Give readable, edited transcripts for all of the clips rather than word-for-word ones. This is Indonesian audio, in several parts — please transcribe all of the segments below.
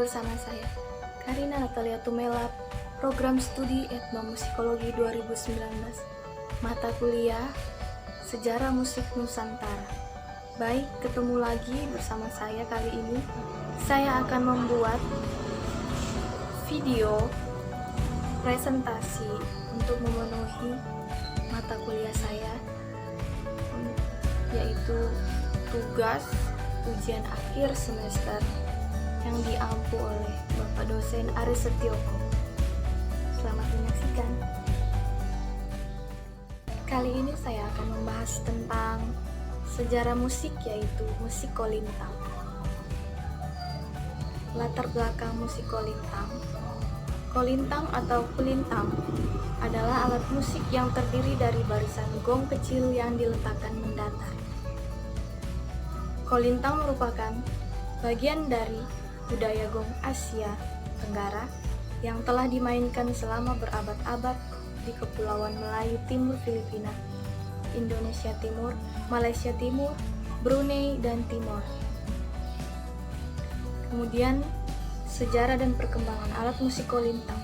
bersama saya, Karina Natalia Tumela, Program Studi Etnomusikologi 2019, mata kuliah Sejarah Musik Nusantara. Baik, ketemu lagi bersama saya kali ini. Saya akan membuat video presentasi untuk memenuhi mata kuliah saya, yaitu tugas ujian akhir semester yang diampu oleh Bapak dosen Aris Setioko. Selamat menyaksikan. Kali ini saya akan membahas tentang sejarah musik, yaitu musik kolintang. Latar belakang musik kolintang. Kolintang atau kulintang adalah alat musik yang terdiri dari barisan gong kecil yang diletakkan mendatar. Kolintang merupakan bagian dari budaya gong Asia Tenggara yang telah dimainkan selama berabad-abad di Kepulauan Melayu Timur, Filipina, Indonesia Timur, Malaysia Timur, Brunei, dan Timor. Kemudian, sejarah dan perkembangan alat musik kolintang.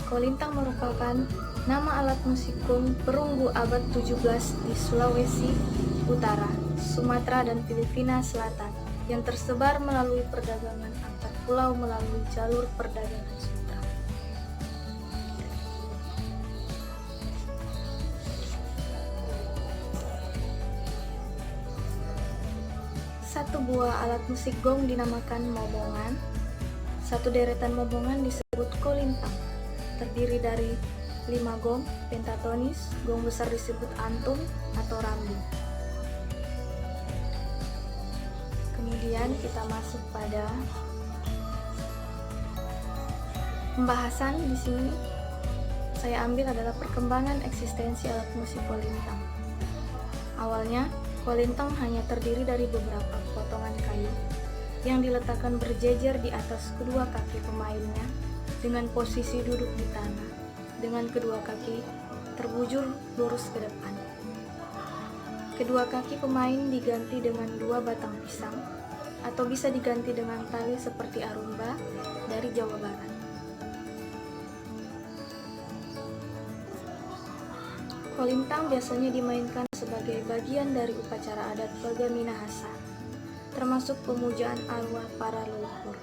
Kolintang merupakan nama alat musik gong perunggu abad 17 di Sulawesi Utara, Sumatera, dan Filipina Selatan yang tersebar melalui perdagangan antar pulau melalui jalur perdagangan sutra. Satu buah alat musik gong dinamakan momongan. Satu deretan momongan disebut kolintang, terdiri dari 5 gong pentatonis. Gong besar disebut antum atau rambi. Kemudian kita masuk pada pembahasan. Di sini saya ambil adalah perkembangan eksistensi alat musik kolintang. Awalnya, kolintang hanya terdiri dari beberapa potongan kayu yang diletakkan berjejer di atas kedua kaki pemainnya dengan posisi duduk di tanah, dengan kedua kaki terbujur lurus ke depan. Kedua kaki pemain diganti dengan 2 batang pisang, atau bisa diganti dengan tali seperti arumba dari Jawa Barat. Kolintang biasanya dimainkan sebagai bagian dari upacara adat Baga Minahasa, termasuk pemujaan arwah para leluhur.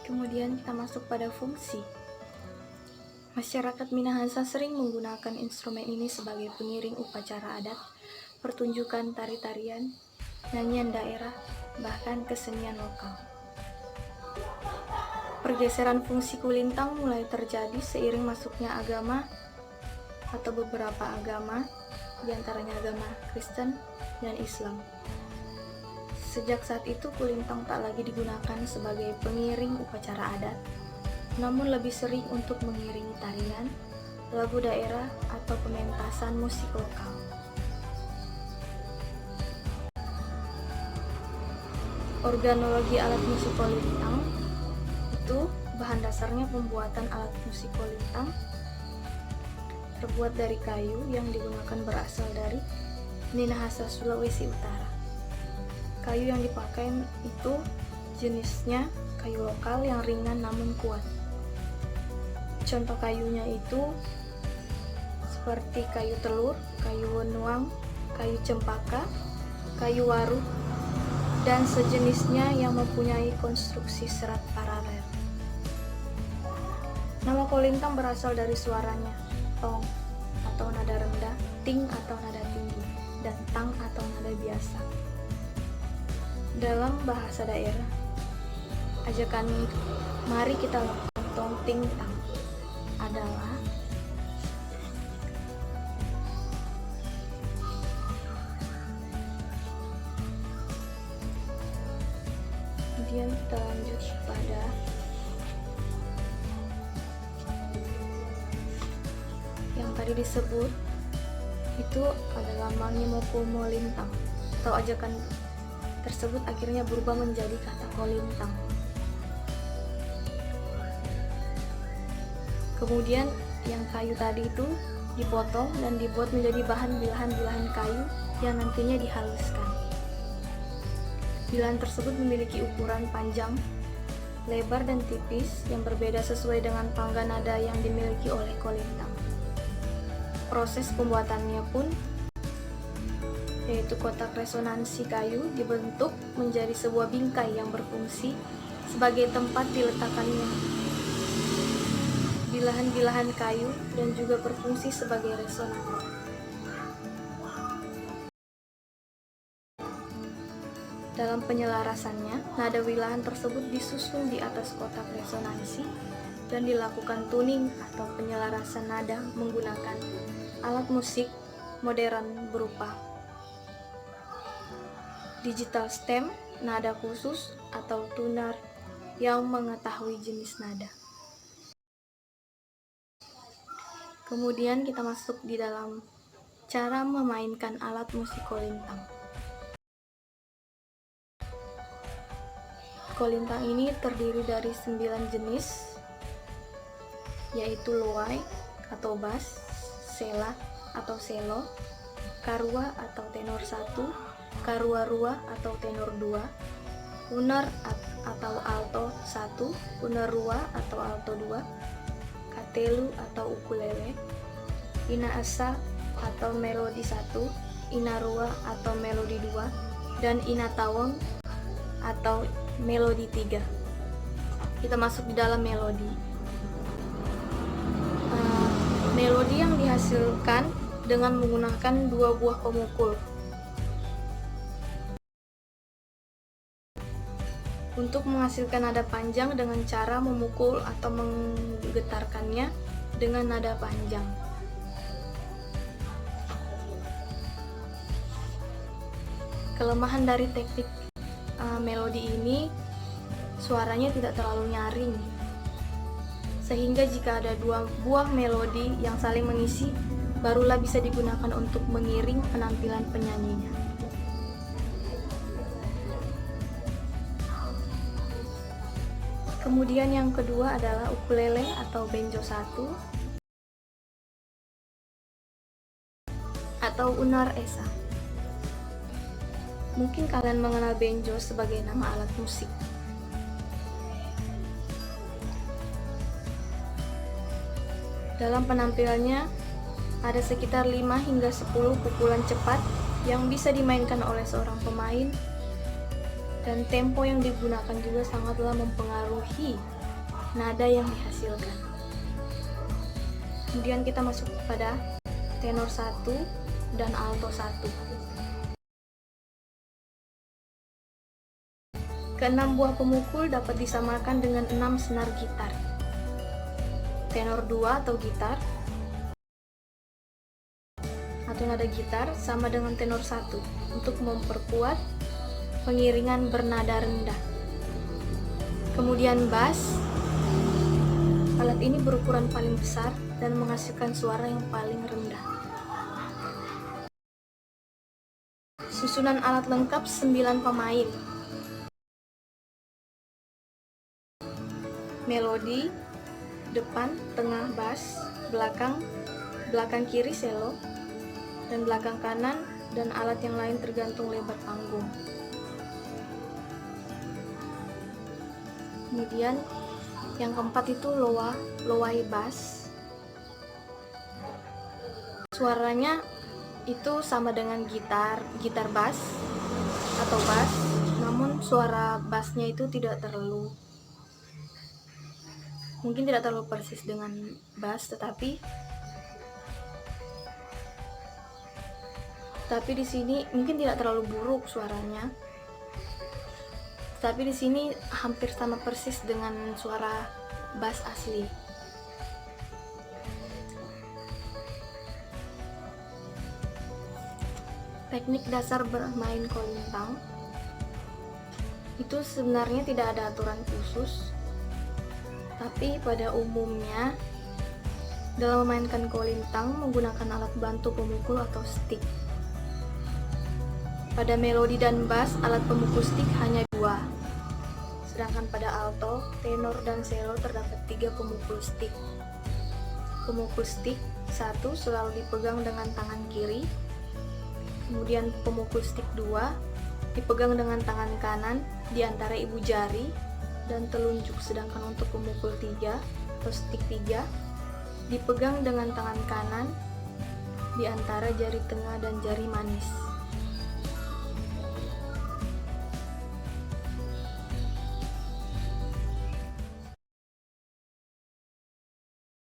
Kemudian kita masuk pada fungsi. Masyarakat Minahasa sering menggunakan instrumen ini sebagai pengiring upacara adat, pertunjukan tari-tarian, nyanyian daerah, bahkan kesenian lokal. Pergeseran fungsi kulintang mulai terjadi seiring masuknya agama atau beberapa agama, diantaranya agama Kristen dan Islam. Sejak saat itu kulintang tak lagi digunakan sebagai pengiring upacara adat, namun lebih sering untuk mengiringi tarian, lagu daerah, atau pementasan musik lokal. Organologi alat musik kolintang itu bahan dasarnya pembuatan alat musik kolintang terbuat dari kayu yang digunakan berasal dari Minahasa, Sulawesi Utara. Kayu yang dipakai itu jenisnya kayu lokal yang ringan namun kuat. Contoh kayunya itu seperti kayu telur, kayu wenuang, kayu cempaka, kayu waru, dan sejenisnya yang mempunyai konstruksi serat paralel. Nama kolintang berasal dari suaranya, tong atau nada rendah, ting atau nada tinggi, dan tang atau nada biasa. Dalam bahasa daerah, ajakan mari kita lakukan tong ting tang adalah kemudian kita lanjut pada yang tadi disebut itu adalah mangimoko molintang, atau ajakan tersebut akhirnya berubah menjadi kata kolintang. Kemudian yang kayu tadi itu dipotong dan dibuat menjadi bahan bilahan-bilahan kayu yang nantinya dihaluskan. Bilahan tersebut memiliki ukuran panjang, lebar, dan tipis yang berbeda sesuai dengan pangga nada yang dimiliki oleh kolintang. Proses pembuatannya pun yaitu kotak resonansi kayu dibentuk menjadi sebuah bingkai yang berfungsi sebagai tempat diletakkannya bilahan-bilahan kayu dan juga berfungsi sebagai resonator. Dalam penyelarasannya, nada wilahan tersebut disusun di atas kotak resonansi dan dilakukan tuning atau penyelarasan nada menggunakan alat musik modern berupa digital stem, nada khusus, atau tuner yang mengetahui jenis nada. Kemudian kita masuk di dalam cara memainkan alat musik kolintang. Kolintang ini terdiri dari 9 jenis, yaitu loai atau bass, sela atau selo, karua atau tenor 1, karua-rua atau tenor 2, unar atau alto 1, unar-rua atau alto 2, katelu atau ukulele, inaasa atau melodi 1, inarua atau melodi 2, dan inatawon atau melodi 3. Kita masuk di dalam melodi. Melodi yang dihasilkan dengan menggunakan 2 buah pemukul. Untuk menghasilkan nada panjang dengan cara memukul atau menggetarkannya dengan nada panjang. Kelemahan dari teknik melodi ini, suaranya tidak terlalu nyaring, sehingga jika ada 2 buah melodi yang saling mengisi, barulah bisa digunakan untuk mengiring penampilan penyanyinya. Kemudian yang kedua adalah ukulele atau banjo 1 atau unar esa. Mungkin kalian mengenal banjo sebagai nama alat musik. Dalam penampilannya ada sekitar 5 hingga 10 pukulan cepat yang bisa dimainkan oleh seorang pemain, dan tempo yang digunakan juga sangatlah mempengaruhi nada yang dihasilkan. Kemudian kita masuk pada tenor 1 dan alto 1. Keenam buah pemukul dapat disamakan dengan 6 senar gitar. Tenor 2 atau gitar atau nada gitar sama dengan tenor 1 untuk memperkuat pengiringan bernada rendah. Kemudian bass. Alat ini berukuran paling besar dan menghasilkan suara yang paling rendah. Susunan alat lengkap 9 pemain. Melodi, depan, tengah bass, belakang kiri selo, dan belakang kanan dan alat yang lain tergantung lebar panggung. Kemudian yang keempat itu loai bass. Suaranya itu sama dengan gitar bass atau bass, namun suara bassnya itu mungkin tidak terlalu persis dengan bass, tetapi di sini mungkin tidak terlalu buruk suaranya. Tapi di sini hampir sama persis dengan suara bass asli. Teknik dasar bermain kolintang itu sebenarnya tidak ada aturan khusus, tapi pada umumnya dalam memainkan kolintang menggunakan alat bantu pemukul atau stick. Pada melodi dan bass, alat pemukul stick hanya 2. Sedangkan pada alto, tenor, dan selo terdapat 3 pemukul stick. Pemukul stick 1 selalu dipegang dengan tangan kiri. Kemudian pemukul stick 2 dipegang dengan tangan kanan di antara ibu jari dan telunjuk, sedangkan untuk pemukul 3 atau stick 3 dipegang dengan tangan kanan di antara jari tengah dan jari manis.